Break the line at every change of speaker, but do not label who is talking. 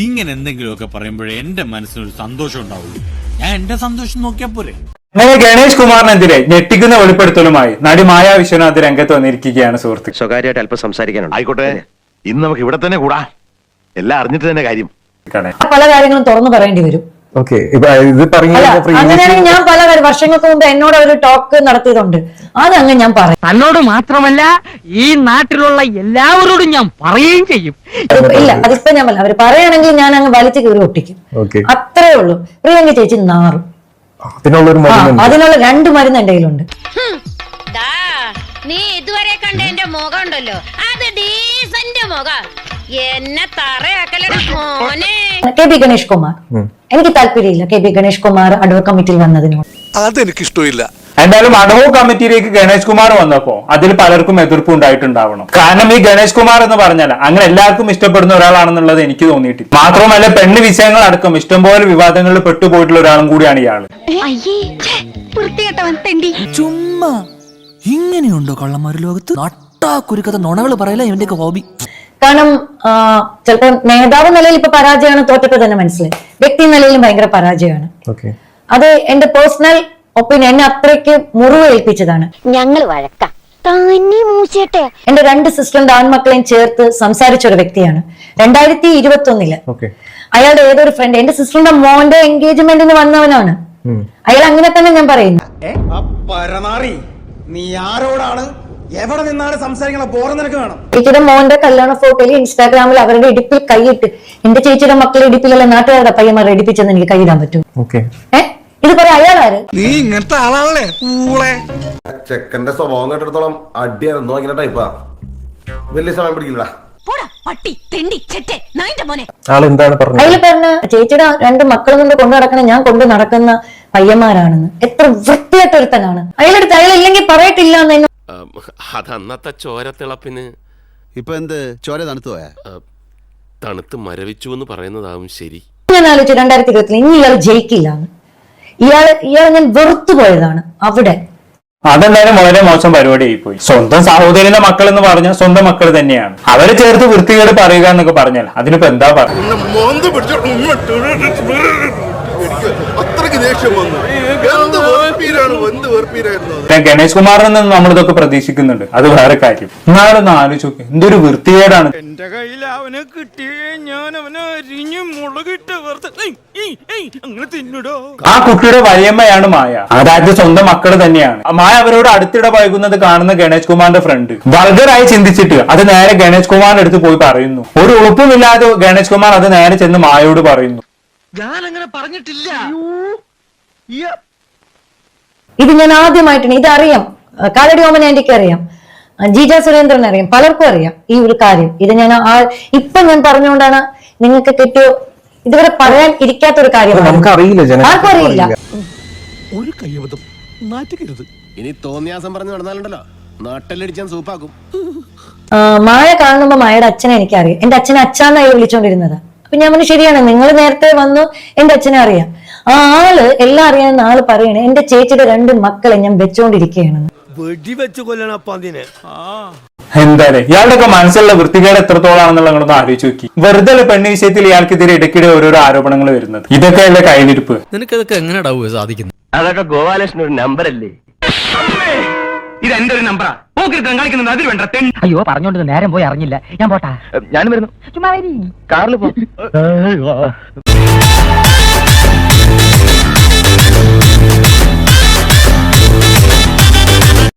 ഇങ്ങനെ എന്തെങ്കിലുമൊക്കെ പറയുമ്പോഴേ എന്റെ മനസ്സിനൊരു സന്തോഷം ഉണ്ടാവുള്ളൂ. ഞാൻ എന്റെ സന്തോഷം നോക്കിയാൽ പോരെ.
അങ്ങനെ ഗണേഷ് കുമാറിനെതിരെ ഞെട്ടിക്കുന്ന വെളിപ്പെടുത്തലുമായി നടി മായാ വിശ്വനാഥ് രംഗത്ത് വന്നിരിക്കുകയാണ്. സുഹൃത്ത്,
സ്വകാര്യമായിട്ട് അല്പം സംസാരിക്കാനുണ്ട്.
ആയിക്കോട്ടെ, ഇന്ന് നമുക്ക് ഇവിടെ തന്നെ കൂടാ. എല്ലാം അറിഞ്ഞിട്ട് തന്നെ കാര്യം.
പല കാര്യങ്ങളും തുറന്നു പറയേണ്ടി വരും.
അങ്ങനെയാണെങ്കിൽ
ഞാൻ പല വർഷങ്ങൾക്ക് മുമ്പ് എന്നോട് ഒരു ടോക്ക് നടത്തിയതുണ്ട്. അതങ്ങ് ഞാൻ പറയും.
തന്നോട് മാത്രമല്ല ഈ നാട്ടിലുള്ള എല്ലാവരോടും ഞാൻ പറയുകയും ചെയ്യും.
ഇല്ല, അതിപ്പോ ഞാൻ അവര് പറയുകയാണെങ്കിൽ ഞാൻ അങ്ങ് വലിച്ചു കീറി ഒട്ടിക്കും. അത്രേ ഉള്ളൂ. പ്രിയങ്ക ചേച്ചി നാറും. അതിനുള്ള 2 മരുന്ന് എന്റെ കയ്യിലുണ്ട്.
നീ ഇതുവരെ കണ്ട എന്റെ മുഖം ഉണ്ടല്ലോ, അത് ഡീസന്റ് മുഖം. എന്നെ
കെ പി ഗണേഷ് കുമാർ, എനിക്ക് താല്പര്യമില്ല കെ പി ഗണേഷ് കുമാർ അഡ്വ കമ്മിറ്റിയിൽ വന്നതിനോട്.
അതെനിക്കിഷ്ടമില്ല.
എന്തായാലും അഡ്വ കമ്മിറ്റിയിലേക്ക് ഗണേഷ് കുമാർ വന്നപ്പോ അതിൽ പലർക്കും എതിർപ്പ് ഉണ്ടായിട്ടുണ്ടാവണം. കാരണം ഈ ഗണേഷ് കുമാർ എന്ന് പറഞ്ഞാൽ അങ്ങനെ എല്ലാവർക്കും ഇഷ്ടപ്പെടുന്ന ഒരാളാണെന്നുള്ളത് എനിക്ക് തോന്നിയിട്ടില്ല. മാത്രമല്ല പെണ്ണ് വിഷയങ്ങൾ അടക്കം ഇഷ്ടംപോലെ വിവാദങ്ങളിൽ പെട്ടുപോയിട്ടുള്ള ഒരാളും കൂടിയാണ് ഇയാള്.
ചുമ്മാ ഇങ്ങനെയുണ്ടോ കള്ളന്മാര് ലോകത്ത്? നട്ടാ കുരുക്കഥ നുണകൾ പറയല ഇവന്റെയൊക്കെ ഹോബി.
കാരണം ചിലപ്പോ നേതാവ് നിലയിൽ ഇപ്പൊ പരാജയമാണ്, തോറ്റപ്പോ തന്നെ മനസ്സിലായി. വ്യക്തി നിലയിലും ഭയങ്കര പരാജയമാണ്. അത് എന്റെ പേഴ്സണൽ ഒപ്പീനിയൻ, എന്നെ അത്രയ്ക്ക് മുറിവ് ഏൽപ്പിച്ചതാണ്.
ഞങ്ങൾ വഴക്കാം.
എന്റെ 2 സിസ്റ്ററിന്റെ ആൺമക്കളെയും ചേർത്ത് സംസാരിച്ച ഒരു വ്യക്തിയാണ്. 2021 അയാളുടെ ഏതൊരു ഫ്രണ്ട്, എന്റെ സിസ്റ്ററിന്റെ മോന്റെ എൻഗേജ്മെന്റിന് വന്നവനാണ് അയാൾ. അങ്ങനെ തന്നെ ഞാൻ പറയുന്നു.
നീ ആരോടാണ് എവിടെ നിന്നാണ് സംസാരിക്കണ? ബോറ നിനക്ക് വേണം.
ചേച്ചിയുടെ മോന്റെ കല്യാണ ഫോട്ടോയിൽ ഇൻസ്റ്റാഗ്രാമിൽ അവരുടെ ഇടുപ്പിൽ കൈയിട്ട്, എന്റെ ചേച്ചിയുടെ മക്കളുടെ ഇടുപ്പിലല്ല നാട്ടുകാരുടെ പയ്യന്മാർ ഇടിപ്പിച്ചെന്ന് എനിക്ക് കൈയിടാൻ പറ്റും. ഇത് പറയാ അയാളാര്?
നീ ഇങ്ങനത്തെ ആളാണല്ലേ.
ചെക്കന്റെ സ്വഭാവം കേട്ടിടത്തോളം അടിയാണെന്നോ ഇങ്ങനെ ടൈപ്പാ. വലിയ സമയം പിടിക്കില്ല.
അതിൽ പറഞ്ഞ ചേച്ചിയുടെ 2 മക്കളും കൊണ്ട് കൊണ്ടു നടക്കണ ഞാൻ കൊണ്ട് നടക്കുന്ന പയ്യന്മാരാണെന്ന്. എത്ര വൃത്തിയായിട്ടൊരുത്തനാണ് അയാളെടുത്ത്. അയാളില്ലെങ്കിൽ പറയട്ടില്ല എന്ന്.
അതന്നത്തെ ചോരത്തിളപ്പിന്
ഇപ്പൊ എന്ത് ചോര തണുത്തു പോയാ?
തണുത്ത് മരവിച്ചു എന്ന് പറയുന്നതാവും ശരി.
ഞാൻ ആലോചിച്ചു 2020 ഇനി ഇയാൾ ജയിക്കില്ല. ഇയാളെ ഞാൻ വെറുത്തു പോയതാണ് അവിടെ.
അതെന്തായാലും വളരെ മോശം പരിപാടിയായി പോയി. സ്വന്തം സഹോദരിയുടെ മക്കൾ എന്ന് പറഞ്ഞാൽ സ്വന്തം മക്കൾ തന്നെയാണ്. അവരെ ചേർത്ത് വൃത്തികേട് പറയുക എന്നൊക്കെ പറഞ്ഞാൽ അതിനിപ്പോ എന്താ പറയുക? ഗണേഷ് കുമാറിൽ നിന്ന് നമ്മളിതൊക്കെ പ്രതീക്ഷിക്കുന്നുണ്ട്, അത് വേറെ കാര്യം. എന്നാലൊന്ന് ആലോചിച്ച് നോക്കി, എന്തൊരു വൃത്തികേടാണ്.
എന്റെ കയ്യിൽ അവനെ കിട്ടിയേ ഞാൻ അവനെ അരിഞ്ഞു മുളകിട്ട് അങ്ങനെ തിന്നിടോ.
ആ കുട്ടിയുടെ വയ്യമ്മയാണ് മായ, അതായത് സ്വന്തം മക്കള് തന്നെയാണ്. മായ അവരോട് അടുത്തിടെ വൈകുന്നത് കാണുന്ന ഗണേഷ് കുമാറിന്റെ ഫ്രണ്ട് വൾഗറായി ചിന്തിച്ചിട്ട് അത് നേരെ ഗണേഷ് കുമാറിന്റെ അടുത്ത് പോയി പറയുന്നു. ഒരു ഉറപ്പുമില്ലാതെ ഗണേഷ് കുമാർ അത് നേരെ ചെന്ന് മായയോട് പറയുന്നു.
ഞാൻ അങ്ങനെ പറഞ്ഞിട്ടില്ല.
ഇത് ഞാൻ ആദ്യമായിട്ടാണ്. ഇതറിയാം, കാലടി ഓമന ആന്റിക്ക് അറിയാം, ജീജ സുരേന്ദ്രൻ അറിയാം, പലർക്കും അറിയാം ഈ ഒരു കാര്യം. ഇത് ഞാൻ ഇപ്പൊ ഞാൻ പറഞ്ഞുകൊണ്ടാണ് നിങ്ങൾക്ക് കിട്ടിയോ. ഇതുവരെ പറയാൻ ഇരിക്കാത്തൊരു കാര്യമാണ്. ആർക്കും അറിയില്ല.
ഒരു കയ്യബദ്ധം നാറ്റുകരുത്.
ഇനി തോന്നിയാസം പറഞ്ഞു നടന്നാലുണ്ടല്ലോ നാട്ടിലടിച്ചാൻ സൂപ്പാക്കും.
മായ കാണുമ്പോ മായയുടെ അച്ഛനെ എനിക്കറിയാം. എന്റെ അച്ഛനെ അച്ഛനായി വിളിച്ചോണ്ടിരുന്നത്. അപ്പൊ ഞാൻ പറഞ്ഞു ശരിയാണ്, നിങ്ങൾ നേരത്തെ വന്നു, എന്റെ അച്ഛനെ അറിയാം. ആ ആള് എല്ലാം അറിയാവുന്ന ആള് പറയണേ എന്റെ ചേച്ചിയുടെ 2 മക്കളെ ഞാൻ വെച്ചോണ്ടിരിക്കുകയാണെന്ന്.
വെടിവെച്ച് കൊല്ലണം അതിനെ.
എന്തായാലും ഇയാളുടെ മനസ്സിലുള്ള വൃത്തികേട് എത്രത്തോളാണെന്നുള്ള നിങ്ങളൊന്ന് ആലോചിച്ച് നോക്കി. വെറുതെ പെണ്ണ് വിഷയത്തിൽ ഇയാൾക്കെതിരെ ഇടയ്ക്കിടെ ഓരോരോ ആരോപണങ്ങൾ വരുന്നത്. ഇതൊക്കെ അല്ലേ കയ്യിലിരിപ്പ്?
നിനക്കതൊക്കെ എങ്ങനെയാ സാധിക്കുന്നത്?
അതൊക്കെ ഗോപാലകൃഷ്ണൻ ഒരു നമ്പറല്ലേ?
ഇത് എന്റെ ഒരു നമ്പറാ. കളിക്കുന്നത് അതിൽ വേണ്ട. അയ്യോ പറഞ്ഞോണ്ട് നേരം പോയി അറിഞ്ഞില്ല. ഞാൻ പോട്ടാ.
ഞാനും വരുന്നു.
ചുമ്മാ
കാറിൽ പോ.